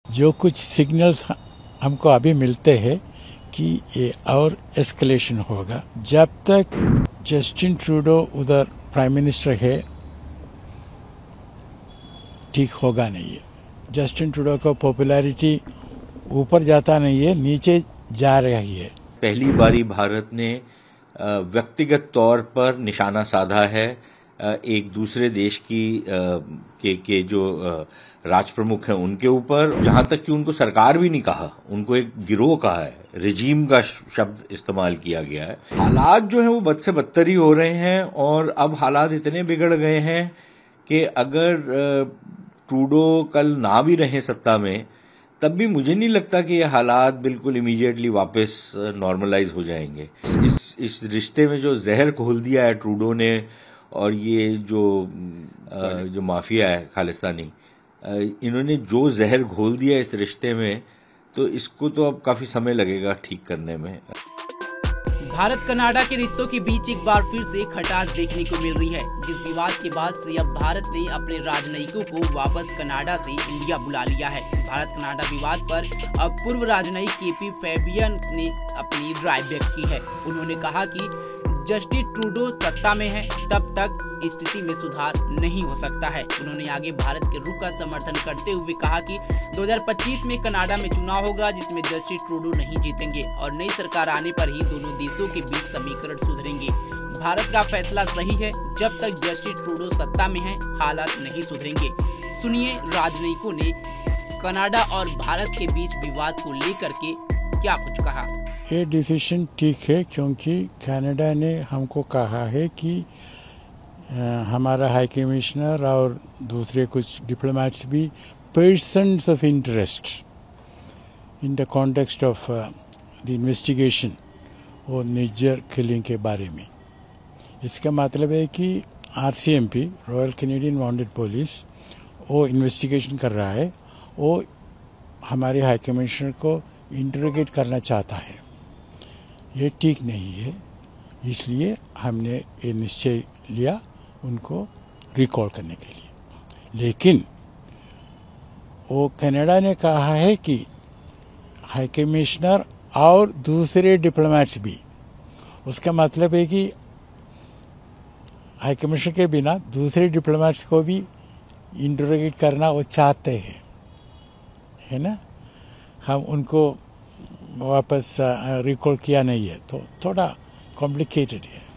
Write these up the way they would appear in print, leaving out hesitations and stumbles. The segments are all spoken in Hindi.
जो कुछ सिग्नल्स हमको अभी मिलते हैं कि ये और एस्केलेशन होगा। जब तक जस्टिन ट्रूडो उधर प्राइम मिनिस्टर है ठीक होगा नहीं है। जस्टिन ट्रूडो का पॉपुलैरिटी ऊपर जाता नहीं है, नीचे जा रही है। पहली बारी भारत ने व्यक्तिगत तौर पर निशाना साधा है एक दूसरे देश के जो राज प्रमुख हैं उनके ऊपर, जहां तक कि उनको सरकार भी नहीं कहा, उनको एक गिरोह कहा है, रिजीम का शब्द इस्तेमाल किया गया है। हालात जो है वो बद से बदतर ही हो रहे हैं और अब हालात इतने बिगड़ गए हैं कि अगर ट्रूडो कल ना भी रहे सत्ता में तब भी मुझे नहीं लगता कि ये हालात बिल्कुल इमीडिएटली वापस नॉर्मलाइज हो जाएंगे। इस रिश्ते में जो जहर घोल दिया है ट्रूडो ने और ये जो माफिया है खालिस्तानी, इन्होंने जो जहर घोल दिया इस रिश्ते में, तो इसको तो अब काफी समय लगेगा ठीक करने में। भारत कनाडा के रिश्तों के बीच एक बार फिर से खटास देखने को मिल रही है, जिस विवाद के बाद से अब भारत ने अपने राजनयिकों को वापस कनाडा से इंडिया बुला लिया है। भारत कनाडा विवाद पर अब पूर्व राजनयिक केपी फैबियन ने अपनी राय व्यक्त की है। उन्होंने कहा कि जस्टिन ट्रूडो सत्ता में है तब तक स्थिति में सुधार नहीं हो सकता है। उन्होंने आगे भारत के रुख का समर्थन करते हुए कहा कि 2025 में कनाडा में चुनाव होगा जिसमें जस्टिन ट्रूडो नहीं जीतेंगे और नई सरकार आने पर ही दोनों देशों के बीच समीकरण सुधरेंगे। भारत का फैसला सही है, जब तक जस्टिन ट्रूडो सत्ता में है हालात नहीं सुधरेंगे। सुनिए राजनयिकों ने कनाडा और भारत के बीच विवाद को लेकर के क्या कुछ कहा। ये डिसीजन ठीक है क्योंकि कनाडा ने हमको कहा है कि हमारा हाई कमिश्नर और दूसरे कुछ डिप्लोमेट्स भी persons of interest in the context of the investigation और निजर किलिंग के बारे में। इसका मतलब है कि RCMP royal Canadian mounted police वो इन्वेस्टिगेशन कर रहा है, वो हमारे हाई कमिश्नर को इंटरोगेट करना चाहता है। ये ठीक नहीं है, इसलिए हमने ये निश्चय लिया उनको रिकॉल करने के लिए। लेकिन वो कनाडा ने कहा है कि हाई कमिश्नर और दूसरे डिप्लोमेट्स भी, उसका मतलब है कि हाई कमिश्नर के बिना दूसरे डिप्लोमेट्स को भी इंटरोगेट करना वो चाहते हैं, है ना। हम उनको वापस रिकॉल किया नहीं है तो थोड़ा कॉम्प्लिकेटेड है।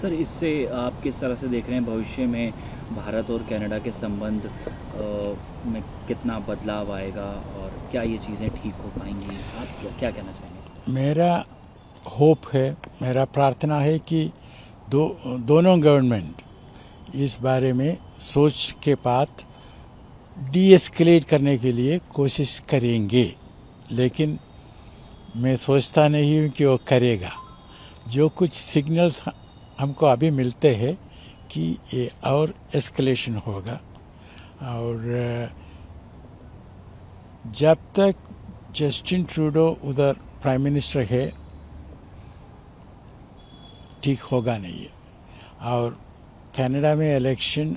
सर, इससे आप किस तरह से देख रहे हैं भविष्य में भारत और कनाडा के संबंध में कितना बदलाव आएगा और क्या ये चीज़ें ठीक हो पाएंगी? आप क्या कहना चाहेंगे? मेरा होप है, मेरा प्रार्थना है कि दोनों गवर्नमेंट इस बारे में सोच के बाद डीएस्केलेट करने के लिए कोशिश करेंगे, लेकिन मैं सोचता नहीं हूँ कि वो करेगा। जो कुछ सिग्नल्स हमको अभी मिलते हैं कि ये और एस्केलेशन होगा और जब तक जस्टिन ट्रूडो उधर प्राइम मिनिस्टर है ठीक होगा नहीं है। और कनाडा में इलेक्शन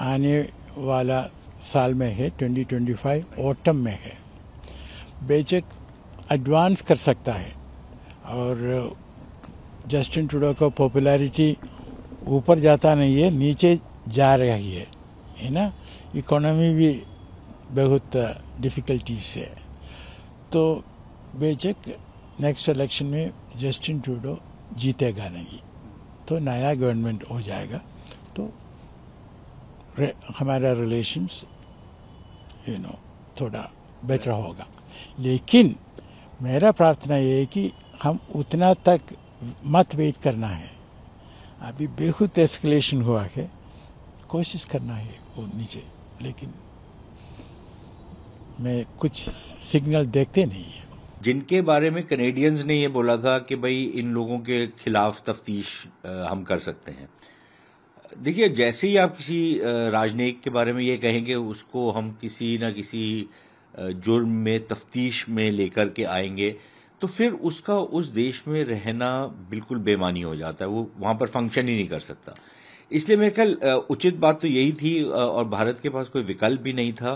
आने वाला साल में है, 2025 ऑटम में है। बेशक एडवांस कर सकता है और जस्टिन ट्रूडो का पॉपुलैरिटी ऊपर जाता नहीं है, नीचे जा रही है ना। इकोनॉमी भी बहुत डिफ़िकल्टीज है, तो बेशक नेक्स्ट इलेक्शन में जस्टिन ट्रूडो जीतेगा नहीं, तो नया गवर्नमेंट हो जाएगा, तो हमारा रिलेशंस थोड़ा बेटर होगा। लेकिन मेरा प्रार्थना ये है कि हम उतना तक मत वेट करना है। अभी बेखुद एस्केलेशन हुआ है, कोशिश करना है वो नीचे, लेकिन मैं कुछ सिग्नल देखते नहीं है। जिनके बारे में कनेडियंस ने ये बोला था कि भाई इन लोगों के खिलाफ तफ्तीश हम कर सकते हैं। देखिए, जैसे ही आप किसी राजनयिक के बारे में ये कहेंगे उसको हम किसी न किसी जुर्म में तफ्तीश में लेकर के आएंगे, तो फिर उसका उस देश में रहना बिल्कुल बेमानी हो जाता है, वो वहां पर फंक्शन ही नहीं कर सकता। इसलिए मेरे ख्याल उचित बात तो यही थी और भारत के पास कोई विकल्प भी नहीं था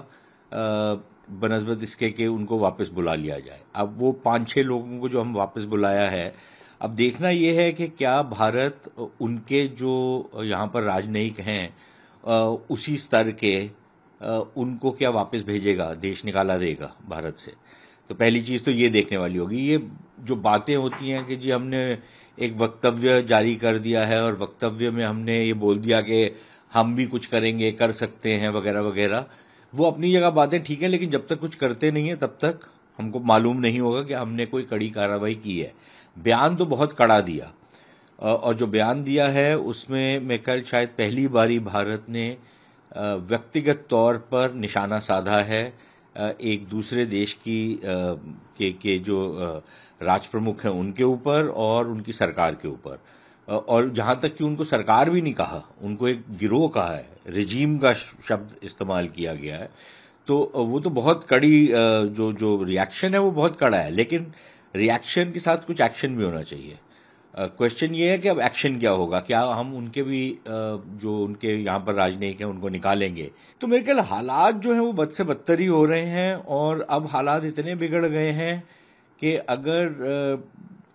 बनस्बत इसके कि उनको वापस बुला लिया जाए। अब वो 5-6 लोगों को जो हम वापस बुलाया है, अब देखना ये है कि क्या भारत उनके जो यहाँ पर राजनयिक हैं उसी स्तर के उनको क्या वापस भेजेगा, देश निकाला देगा भारत से। तो पहली चीज़ तो ये देखने वाली होगी। ये जो बातें होती हैं कि जी हमने एक वक्तव्य जारी कर दिया है और वक्तव्य में हमने ये बोल दिया कि हम भी कुछ करेंगे, कर सकते हैं वगैरह वगैरह, वो अपनी जगह बातें ठीक है, लेकिन जब तक कुछ करते नहीं है तब तक हमको मालूम नहीं होगा कि हमने कोई कड़ी कार्रवाई की है। बयान तो बहुत कड़ा दिया और जो बयान दिया है उसमें मैं कल शायद पहली बारी भारत ने व्यक्तिगत तौर पर निशाना साधा है एक दूसरे देश की के जो राज प्रमुख हैं उनके ऊपर और उनकी सरकार के ऊपर, और जहां तक कि उनको सरकार भी नहीं कहा, उनको एक गिरोह कहा है, रिजीम का शब्द इस्तेमाल किया गया है। तो वो तो बहुत कड़ी जो रिएक्शन है वो बहुत कड़ा है, लेकिन रिएक्शन के साथ कुछ एक्शन भी होना चाहिए। क्वेश्चन ये है कि अब एक्शन क्या होगा, क्या हम उनके भी जो उनके यहाँ पर राजनयिक हैं उनको निकालेंगे। तो मेरे ख्याल हालात जो हैं वो बद से बदतर ही हो रहे हैं, और अब हालात इतने बिगड़ गए हैं कि अगर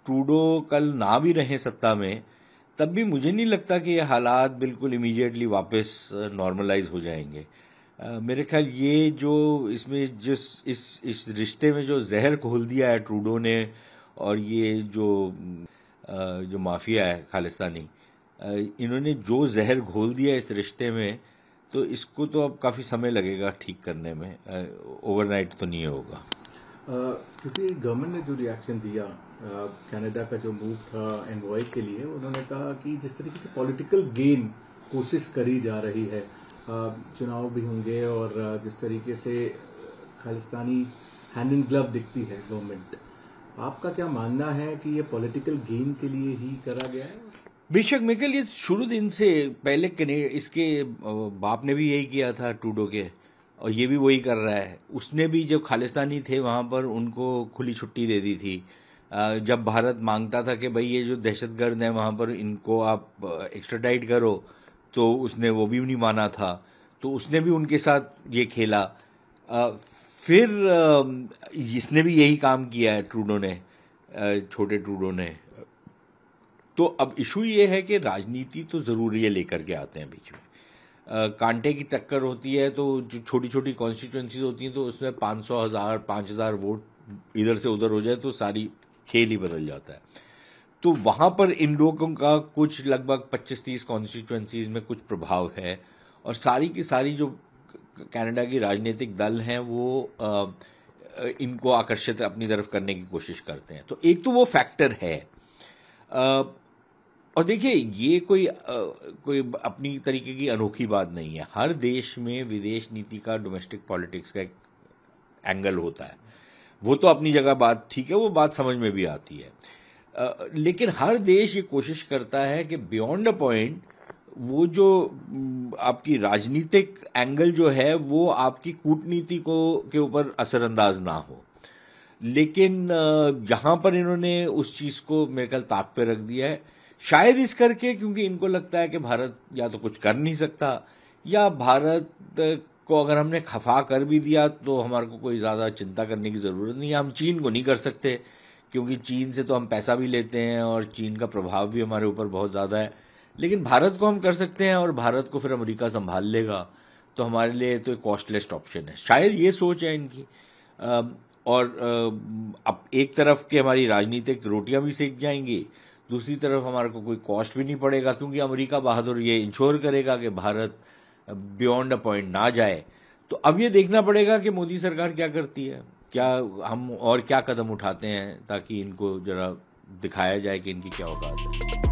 ट्रूडो कल ना भी रहे सत्ता में तब भी मुझे नहीं लगता कि ये हालात बिल्कुल इमीडिएटली वापस नॉर्मलाइज हो जाएंगे। मेरे ख्याल ये जो इसमें इस रिश्ते में जो जहर घोल दिया है ट्रूडो ने, और ये जो माफिया है खालिस्तानी, इन्होंने जो जहर घोल दिया इस रिश्ते में, तो इसको तो अब काफ़ी समय लगेगा ठीक करने में, ओवरनाइट तो नहीं होगा। क्योंकि गवर्नमेंट ने जो रिएक्शन दिया कनाडा का जो मूव था एनवॉय के लिए, उन्होंने कहा कि जिस तरीके से पॉलिटिकल गेन कोशिश करी जा रही है, चुनाव भी होंगे और जिस तरीके से खालिस्तानी हैंड इन ग्लव दिखती है गवर्नमेंट, आपका क्या मानना है कि ये पॉलिटिकल गेन के लिए ही करा गया है? बेशक मेरे लिए शुरू दिन से पहले इसके बाप ने भी यही किया था ट्रूडो के, और ये भी वही कर रहा है। उसने भी जो खालिस्तानी थे वहां पर उनको खुली छुट्टी दे दी थी। जब भारत मांगता था कि भाई ये जो दहशतगर्द हैं वहां पर इनको आप एक्स्ट्राडाइट करो, तो उसने वो भी नहीं माना था, तो उसने भी उनके साथ ये खेला। फिर इसने भी यही काम किया है ट्रूडो ने, छोटे ट्रूडो ने। तो अब इशू ये है कि राजनीति तो जरूरी है लेकर के आते हैं बीच में, कांटे की टक्कर होती है, तो जो छोटी छोटी कॉन्स्टिट्यूएंसीज होती हैं तो उसमें 500, 1000, 5000 वोट इधर से उधर हो जाए तो सारी खेल ही बदल जाता है। तो वहां पर इन लोगों का कुछ लगभग 25-30 कॉन्स्टिट्यूएंसीज में कुछ प्रभाव है, और सारी की सारी जो कनाडा की राजनीतिक दल हैं वो इनको आकर्षित अपनी तरफ करने की कोशिश करते हैं। तो एक तो वो फैक्टर है, और देखिए ये कोई अपनी तरीके की अनोखी बात नहीं है। हर देश में विदेश नीति का, डोमेस्टिक पॉलिटिक्स का एक एंगल होता है, वो तो अपनी जगह बात ठीक है, वो बात समझ में भी आती है। लेकिन हर देश ये कोशिश करता है कि बियॉन्ड अ पॉइंट वो जो आपकी राजनीतिक एंगल जो है वो आपकी कूटनीति के ऊपर असरअंदाज ना हो। लेकिन जहां पर इन्होंने उस चीज को मेरे ख्याल ताक पे रख दिया है, शायद इस करके क्योंकि इनको लगता है कि भारत या तो कुछ कर नहीं सकता, या भारत को अगर हमने खफा कर भी दिया तो हमारे को कोई ज्यादा चिंता करने की जरूरत नहीं है। हम चीन को नहीं कर सकते क्योंकि चीन से तो हम पैसा भी लेते हैं और चीन का प्रभाव भी हमारे ऊपर बहुत ज्यादा है, लेकिन भारत को हम कर सकते हैं और भारत को फिर अमेरिका संभाल लेगा, तो हमारे लिए तो एक कॉस्टलेस्ट ऑप्शन है। शायद ये सोच है इनकी। और अब एक तरफ के हमारी राजनीतिक रोटियां भी सेक जाएंगी, दूसरी तरफ हमारे को कोई कॉस्ट भी नहीं पड़ेगा क्योंकि अमेरिका बहादुर ये इंश्योर करेगा कि भारत बियॉन्ड अ पॉइंट ना जाए। तो अब ये देखना पड़ेगा कि मोदी सरकार क्या करती है, क्या हम और क्या कदम उठाते हैं ताकि इनको जरा दिखाया जाए कि इनकी क्या औकात है।